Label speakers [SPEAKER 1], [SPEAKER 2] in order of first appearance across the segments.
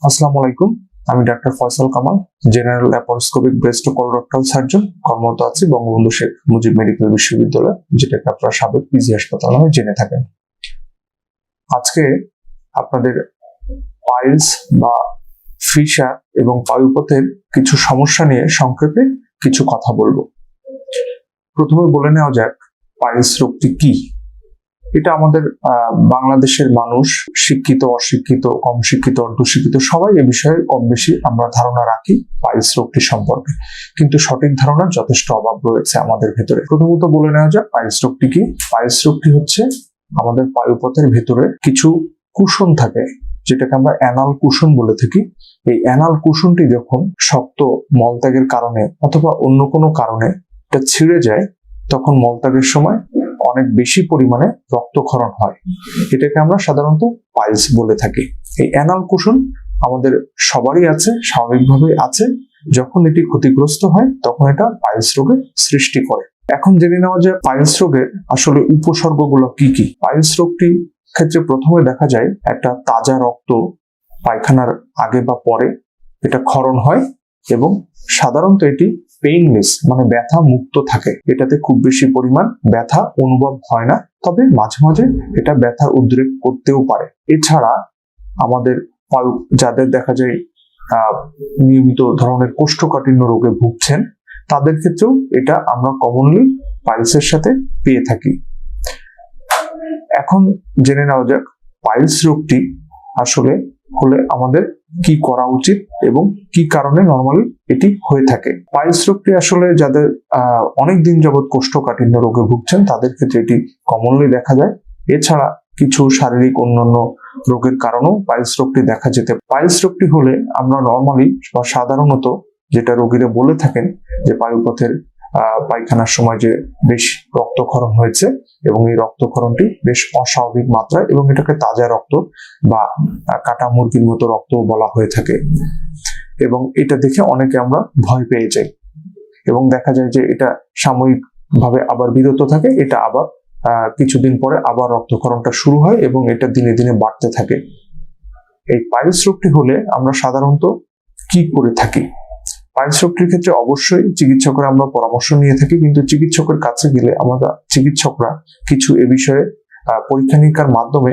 [SPEAKER 1] আসসালামু আলাইকুম। আমি doctor Faisal Kamal, general laparoscopic breast ও কোলোরেক্টাল সার্জন। কর্মরত আছি বঙ্গবন্ধু শেখ মুজিব মেডিকেল বিশ্ববিদ্যালয়, যেটাকে আপনারা সাবেক পিজি হাসপাতাল নামে জেনে থাকেন। আজকে আপনাদের পাইলস বা ফিশার এবং পায়ুপথের কিছু সমস্যা নিয়ে সংক্ষেপে কিছু কথা বলবো। প্রথমে বলে নেওয়া যাক পাইলস রোগটি কি। এটা আমাদের বাংলাদেশের মানুষ, শিক্ষিত অশিক্ষিত, কম শিক্ষিত অর্ধশিক্ষিত, সবাই এ বিষয়ে কম বেশি আমরা ধারণা রাখি পাইলস রোগটি সম্পর্কে, কিন্তু সঠিক ধারণার যথেষ্ট অভাব রয়েছে আমাদের ভেতরে। প্রথমত বলে নেওয়া যাক পাইলস রোগটি কি। পাইলস রোগটি হচ্ছে আমাদের পায়ুপথের ভেতরে কিছু কুশন থাকে, যেটাকে আমরা অ্যানাল কুশন বলে থাকি। এই অ্যানাল কুশনটি যখন শক্ত মলত্যাগের কারণে অথবা অন্য কোনো কারণে এটা ছিঁড়ে যায়, তখন মলত্যাগের সময় অনেক বেশি পরিমাণে রক্তক্ষরণ হয়। এটাকে আমরা সাধারণত পাইলস বলে থাকি। এই অ্যানাল কুশন আমাদের সবারই আছে, স্বাভাবিকভাবে আছে। যখন এটি ক্ষতিগ্রস্ত হয় তখন এটা পাইলস রোগের সৃষ্টি করে। এখন জেনে নেওয়া যায় পাইলস রোগের আসলে উপসর্গগুলো কি কি। পাইলস রোগটি ক্ষেত্রে প্রথমে দেখা যায় একটা তাজা রক্ত পায়খানার আগে বা পরে এটা ক্ষরণ হয় এবং সাধারণত এটি পেইনলেস মানে ব্যথা মুক্ত থাকে। এটাতে খুব বেশি পরিমাণ ব্যথা অনুভব হয় না, তবে মাঝে মাঝে এটা ব্যথার উদ্রেক করতেও পারে। এছাড়া আমাদের যাদের দেখা যায় নিয়মিত ধরনের কোষ্ঠকাঠিন্য রোগে ভুগছেন, তাদের ক্ষেত্রেও এটা আমরা কমনলি পাইলসের সাথে পেয়ে থাকি। এখন জেনে নেওয়া যাক পাইলস রোগটি আসলে হলে আমাদের কি করা উচিত এবং কি কারণে নরমালি এটি হয়ে থাকে। পাইলস রোগটি আসলে যাদের অনেকদিন যাবৎ কোষ্ঠকাঠিন্য রোগে ভুগছেন, তাদের ক্ষেত্রে এটি কমনলি দেখা যায়। এছাড়া কিছু শারীরিক অন্যান্য রোগের কারণেও পাইলস রোগটি দেখা যেতে। পাইলস রোগটি হলে আমরা নরমালি বা সাধারণত যেটা রোগীরা বলে থাকেন যে পায়ুপথের পায়খানার সময় যে বেশ রক্তক্ষরণ হয়েছে এবং এই রক্তক্ষরণটি বেশ অস্বাভাবিক মাত্রায়, এবং এটাকে তাজা রক্ত বা কাটা মুরগির মতো রক্ত বলা হয়ে থাকে। এবং এটা দেখে অনেকে আমরা ভয় পেয়ে যাই এবং দেখা যায় যে এটা সাময়িক ভাবে আবার বিরত থাকে, এটা আবার কিছুদিন পরে আবার রক্তক্ষরণটা শুরু হয় এবং এটা দিনে দিনে বাড়তে থাকে। এই পাইলস রোগটি হলে আমরা সাধারণত কি করে থাকি। পাইলস রোগটির ক্ষেত্রে অবশ্যই চিকিৎসকের আমরা পরামর্শ নিয়ে থাকি, কিন্তু চিকিৎসকের কাছে গেলে আমরা চিকিৎসকরা কিছু এ বিষয়ে পরীক্ষা নিরীক্ষার মাধ্যমে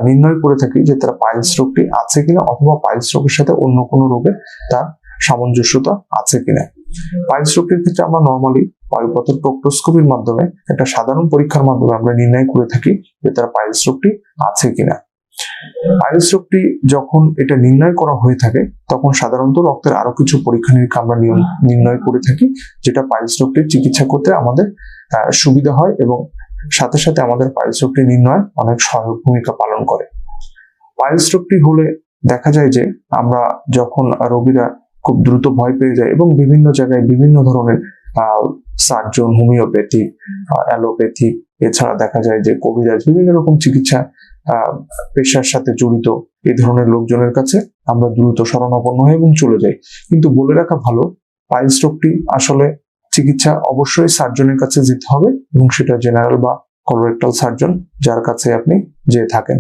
[SPEAKER 1] নির্ণয় করে থাকি যে তার পাইলস রোগটি আছে কিনা, অথবা পাইলস রোগের সাথে অন্য কোনো রোগে তার সামঞ্জস্যতা আছে কিনা। পাইলস রোগটির ক্ষেত্রে আমরা নরমালি পায়ুপথের প্রক্টোস্কোপির মাধ্যমে একটা সাধারণ পরীক্ষার মাধ্যমে আমরা নির্ণয় করে থাকি যে তার পাইলস রোগটি আছে কিনা। পাইলস রোগটি যখন এটা নির্ণয় করা হয়ে থাকে, তখন সাধারণত রক্তের আরো কিছু পরীক্ষা নিরীক্ষা আমরা নির্ণয় করে থাকি, যেটা পাইলস রোগটির চিকিৎসা করতে আমাদের সুবিধা হয় এবং সাথে সাথে আমাদের পাইলস রোগটি নির্ণয় অনেক সহায়ক ভূমিকা পালন করে। পাইলস রোগটি হলে দেখা যায় যে আমরা যখন রোগীরা খুব দ্রুত ভয় পেয়ে যায় এবং বিভিন্ন জায়গায় বিভিন্ন ধরনের সার্জন, হোমিওপ্যাথি, অ্যালোপ্যাথি, এছাড়া দেখা যায় যে কবিরাজ, বিভিন্ন রকম চিকিৎসা পেশার সাথে জড়িত এই ধরনের লোকজনের কাছে আমরা দ্রুত শরণাপন্ন হই এবং চলে যাই। কিন্তু বলে রাখা ভালো, পাইলস রোগটি আসলে চিকিৎসা অবশ্যই সার্জনের কাছে যেতে হবে, এবং সেটা জেনারেল বা কোলোরেক্টাল সার্জন, যার কাছে আপনি যেয়ে থাকেন।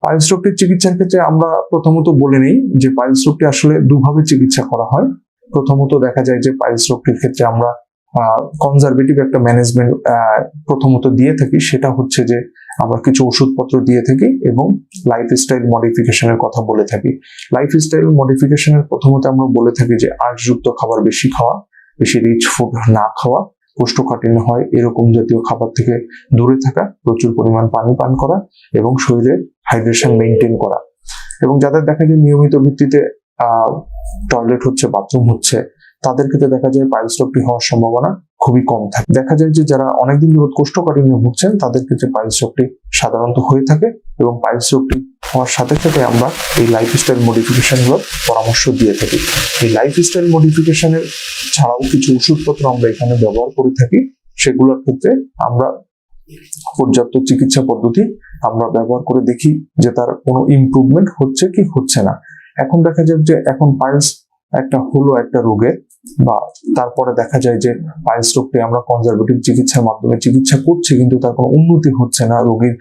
[SPEAKER 1] পাইলস রোগটির চিকিৎসার ক্ষেত্রে আমরা প্রথমত বলে নেই যে পাইলস রোগটি আসলে দুভাবে চিকিৎসা করা হয়। প্রথমত দেখা যায় যে পাইলস রোগটির ক্ষেত্রে আমরা কনজারভেটিভ একটা ম্যানেজমেন্ট প্রথমত দিয়ে থাকি। সেটা হচ্ছে যে আমরা কিছু ওষুধপত্র দিয়ে থাকি এবং লাইফস্টাইল মডিফিকেশনের কথা বলে থাকি। লাইফস্টাইল মডিফিকেশনের প্রথমত আমরা বলে থাকি যে আঁশযুক্ত খাবার বেশি খাওয়া, বেশি রিচ ফুড না খাওয়া, কোষ্ঠকাঠিন্য হয় এরকম জাতীয় খাবার থেকে দূরে থাকা, প্রচুর পরিমাণ পানি পান করা এবং শরীরে হাইড্রেশন মেনটেন করা। এবং যাদের দেখা যায় নিয়মিত ভিত্তিতে টয়লেট হচ্ছে, বাথরুম হচ্ছে, তাদের ক্ষেত্রে দেখা যায় পাইলস রোগটি হওয়ার সম্ভাবনা খুবই কম থাকে। দেখা যায় যে যারা অনেকদিন যাবত কোষ্ঠকাঠিন্য ভুগছেন, তাদের ক্ষেত্রে পাইলস রোগটি সাধারণত হয়ে থাকে এবং পাইলস রোগটি হওয়ার সাথে সাথে আমরা এই লাইফস্টাইল মডিফিকেশনগুলোর পরামর্শ দিয়ে থাকি। এই লাইফস্টাইল মডিফিকেশনের ছাড়াও কিছু ওষুধপত্র আমরা এখানে ব্যবহার করে থাকি। সেগুলোর ক্ষেত্রে আমরা পর্যাপ্ত চিকিৎসা পদ্ধতি আমরা ব্যবহার করে দেখি যে তার কোনো ইমপ্রুভমেন্ট হচ্ছে কি হচ্ছে না। এখন দেখা যায় যে এখন পাইলস একটা রোগের বা তারপরে দেখা যায় যে পাইলস রোগটি আমরা কনজারভেটিভ চিকিৎসার মাধ্যমে চিকিৎসা করছি, কিন্তু তার কোনো উন্নতি হচ্ছে না, রোগীর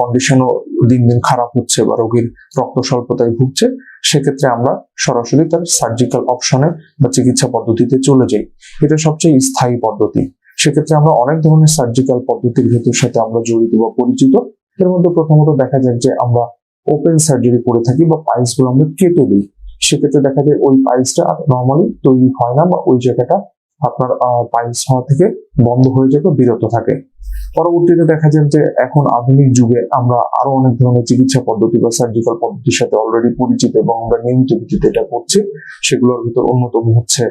[SPEAKER 1] কন্ডিশনও দিন দিন খারাপ হচ্ছে বা রোগীর রক্ত স্বল্পতায় ভুগছে, সেক্ষেত্রে আমরা সরাসরি তার সার্জিক্যাল অপশনে বা চিকিৎসা পদ্ধতিতে চলে যাই। এটা সবচেয়ে স্থায়ী পদ্ধতি। সেক্ষেত্রে আমরা অনেক ধরনের সার্জিক্যাল পদ্ধতির ভেতর সাথে আমরা জড়িত বা পরিচিত। এর মধ্যে প্রথমত দেখা যায় যে আমরা ওপেন সার্জারি করে থাকি বা পাইলস গুলো আমরা কেটে দিই। সেক্ষেত্রে দেখা যায় ওই পাইলসটা নর্মালি তৈরি হয় না বা ওই জায়গাটা আপনার পাইলস হওয়া থেকে বন্ধ হয়ে যায় বা বিরত থাকে। পরবর্তীতে দেখা যায় যে এখন আধুনিক যুগে আমরা আরো অনেক ধরনের চিকিৎসা পদ্ধতি বা সার্জিক্যাল পদ্ধতির সাথে অলরেডি পরিচিত এবং আমরা নিয়মিত ভিত্তিতে এটা করছি। সেগুলোর ভিতর অন্যতম হচ্ছে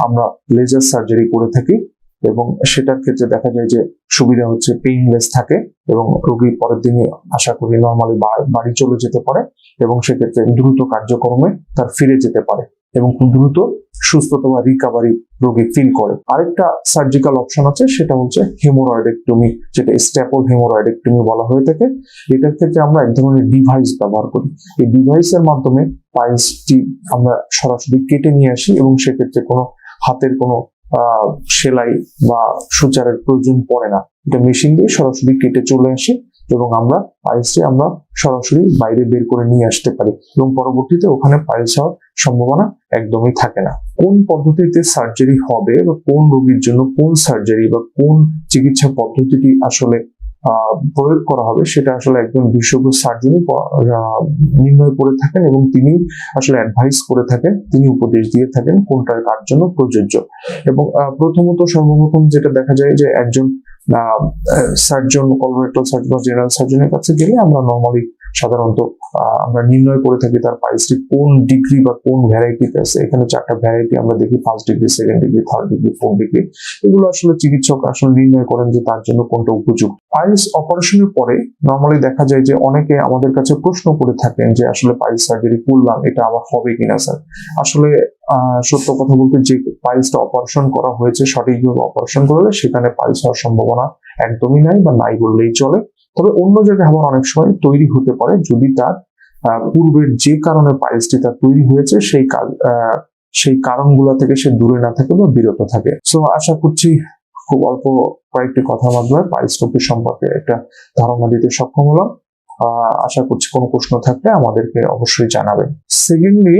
[SPEAKER 1] আমরা লেজার সার্জারি করে থাকি, এবং সেটার ক্ষেত্রে দেখা যায় যে সুবিধা হচ্ছে পেইনলেস থাকে এবং রোগী পরের দিনে আশা করি নর্মালি বাড়ি চলে যেতে পারে, এবং সেক্ষেত্রে দ্রুত কার্যক্রমে তার ফিরে যেতে পারে এবং খুব দ্রুত সুস্থতা বা রিকাভারি রোগী ফিল করে। আরেকটা সার্জিক্যাল অপশন আছে, সেটা হচ্ছে হেমোরয়েডেক্টমি, যেটা স্ট্যাপল হেমোরয়েডেক্টমি বলা হয়ে থাকে। এটার ক্ষেত্রে আমরা এক ধরনের ডিভাইস ব্যবহার করি। এই ডিভাইসের মাধ্যমে পাইলসটি আমরা সরাসরি কেটে নিয়ে আসি এবং সেক্ষেত্রে কোনো হাতের কোনো সেলাই বা সূচারের প্রয়োজন পড়ে না। এটা মেশিন দিয়ে সরাসরি কেটে চলে আসে এবং আমরা পাইলসটি আমরা সরাসরি বাইরে বের করে নিয়ে আসতে পারি এবং পরবর্তীতে ওখানে পাইলস হওয়ার সম্ভাবনা একদমই থাকে না। কোন পদ্ধতিতে সার্জারি হবে বা কোন রোগীর জন্য কোন সার্জারি বা কোন চিকিৎসা পদ্ধতিটি আসলে প্রয়োগ করা হবে, সেটা আসলে একজন বিশেষজ্ঞ সার্জনই নির্ণয় করে থাকেন এবং তিনি আসলে অ্যাডভাইস করে থাকেন, তিনি উপদেশ দিয়ে থাকেন কোনটা কার জন্য প্রযোজ্য। এবং প্রথমত সর্বপ্রথম যেটা দেখা যায় যে একজন সার্জন, কলোরেক্টাল সার্জন বা জেনারেল সার্জনের কাছে গেলে আমরা নর্মালি সাধারণত আমরা নির্ণয় করে থাকি তার পাইলসটি কোন ডিগ্রি বা কোন ভ্যারাইটিতে আছে। এখানে 4টা ভ্যারাইটি আমরা দেখি, 1st degree, 2nd degree, 3rd degree, 4th degree. এগুলো আসলে চিকিৎসক আসলে নির্ণয় করেন যে তার জন্য কোনটা উপযুক্ত। পাইলস অপারেশনের পরে নর্মালি দেখা যায় যে অনেকে আমাদের কাছে প্রশ্ন করে থাকেন যে আসলে পাইলস সার্জারি করলাম, এটা আবার হবে কিনা স্যার। আসলে সত্য কথা বলতে, যে পাইলসটা অপারেশন করা হয়েছে সঠিকভাবে অপারেশন করলে সেখানে পাইলস হওয়ার সম্ভাবনা একদমই নাই বা নাই বললেই চলে। তবে অন্য জায়গায় আবার অনেক সময় তৈরি হতে পারে যদি তার পূর্বের যে কারণে পাইলসটি তার তৈরি হয়েছে সেই কারণগুলো থেকে সে দূরে না থাকে বা বিরত থাকে। সো আশা করছি খুব অল্প কয়েকটি কথার মাধ্যমে পাইলস রোগের সম্পর্কে একটা ধারণা দিতে সক্ষম হলাম। আশা করছি কোনো প্রশ্ন থাকলে আমাদেরকে অবশ্যই জানাবেন। সেকেন্ডলি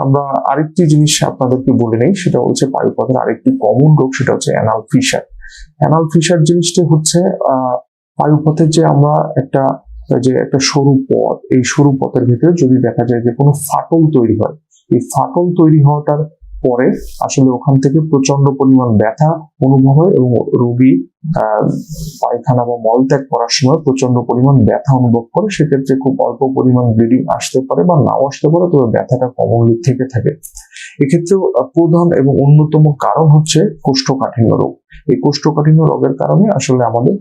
[SPEAKER 1] আমরা আরেকটি জিনিস আপনাদেরকে বলে নেই, সেটা হচ্ছে পায়ুপথের আরেকটি কমন রোগ, সেটা হচ্ছে অ্যানাল ফিশার। অ্যানাল ফিশার জিনিসটি হচ্ছে পায়ুপথের যে আমরা একটা সরু পথ, এই সরু পথের ভিতরে যদি দেখা যায় যে কোনো ফাটল তৈরি হয়, এই ফাটল তৈরি হওয়াটার পরে আসলে ওখান থেকে প্রচন্ড পরিমাণ ব্যথা অনুভব হয় এবং রোগী পায়খানা বা মলত্যাগ করার সময় প্রচন্ড পরিমাণ ব্যথা অনুভব করে। সেক্ষেত্রে খুব অল্প পরিমাণ ব্লিডিং আসতে পারে বা নাও আসতে পারে, তবে ব্যথাটা কমনলি থেকে থাকে। এক্ষেত্রেও প্রধান এবং অন্যতম কারণ হচ্ছে কোষ্ঠকাঠিন্য রোগ। এই কোষ্ঠকাঠিন্য রোগের কারণে আসলে আমাদের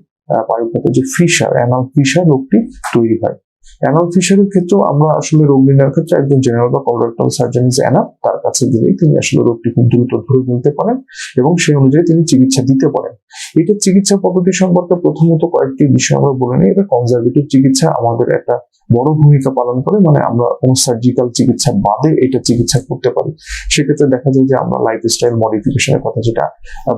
[SPEAKER 1] পায়ুপথে যে ফিশার, অ্যানাল ফিশার রোগটি তৈরি হয়। অ্যানাল ফিশারের ক্ষেত্রেও আমরা আসলে রোগ নির্ণয়ের ক্ষেত্রে একজন জেনারেল বা কলোরেক্টাল সার্জন ইজ এনাফ, তার কাছে গেলেই তিনি আসলে রোগটি খুব দ্রুত ধরে ফেলতে পারেন এবং সেই অনুযায়ী তিনি চিকিৎসা দিতে পারেন। এটা চিকিৎসা পদ্ধতি সম্পর্কে প্রথমত কয়েকটি বিষয় আমরা বলে নিই। এটা কনজারভেটিভ চিকিৎসা আমাদের একটা বড় ভূমিকা পালন করে, মানে আমরা কোন সার্জিক্যাল চিকিৎসা বাদে এটা চিকিৎসা করতে পারি। সেক্ষেত্রে দেখা যায় যে আমরা লাইফস্টাইল মডিফিকেশনের কথা যেটা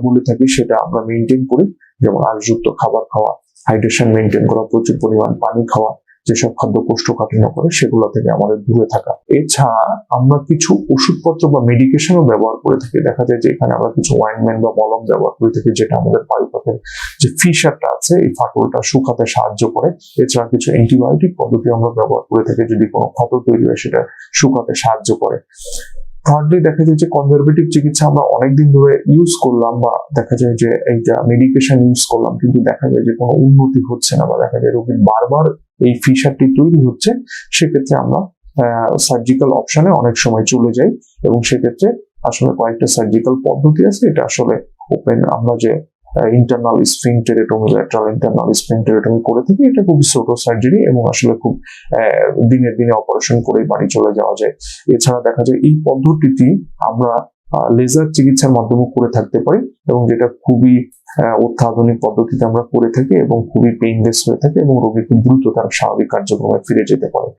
[SPEAKER 1] বলে থাকি সেটা আমরা মেনটেন করি, যেমন আঁশযুক্ত খাবার খাওয়া, হাইড্রেশন মেনটেন করা, প্রচুর পরিমাণ পানি খাওয়া, যেসব খাদ্য কোষ্ঠকাঠিন্য করে সেগুলো থেকে আমাদের দূরে থাকা। এছাড়া আমরা কিছু ওষুধপত্র বা মেডিকেশনও ব্যবহার করে থাকি। দেখা যায় যে এখানে আমরা কিছু ওয়াইনমেন্ট বা মলম ব্যবহার করে থাকি, যেটা আমাদের পায়ুপথের যে ফিশারটা আছে এই ফাটলটা শুকাতে সাহায্য করে। এছাড়া কিছু অ্যান্টিবায়োটিক পদ্ধতি আমরা ব্যবহার করে থাকি, যদি কোনো ক্ষত তৈরি হয় সেটা শুকাতে সাহায্য করে। থার্ডলি দেখা যায় যে কনজারভেটিভ চিকিৎসা আমরা অনেকদিন ধরে ইউজ করলাম বা দেখা যায় যে এইটা মেডিকেশন ইউজ করলাম, কিন্তু দেখা যায় যে কোনো উন্নতি হচ্ছে না বা দেখা যায় রোগীর বারবার এই ফিশারটি তৈরি হচ্ছে। সেক্ষেত্রে আমরা সার্জিক্যাল অপশনে অনেক সময় চলে যাই এবং সেক্ষেত্রে আসলে কয়েকটা সার্জিক্যাল পদ্ধতি আছে। এটা আসলে ওপেন আমরা যে ইন্টারনাল স্ফিংক্টেরেটমি, ল্যাটারাল ইন্টারনাল স্ফিংক্টেরেটমি করে থাকি, এটা খুব ছোট সার্জারি এবং আসলে খুব দিনের দিনে অপারেশন করে বাড়ি চলে যাওয়া যায়। এছাড়া দেখা যায় এই পদ্ধতিটি আমরা লেজার চিকিৎসার মাধ্যমে করে থাকতে পারি এবং যেটা খুবই অত্যাধুনিক পদ্ধতিতে আমরা করে থাকি এবং খুবই পেইনলেস হয়ে থাকে এবং রোগী খুব দ্রুত তার স্বাভাবিক কার্যক্রমে ফিরে যেতে পারে।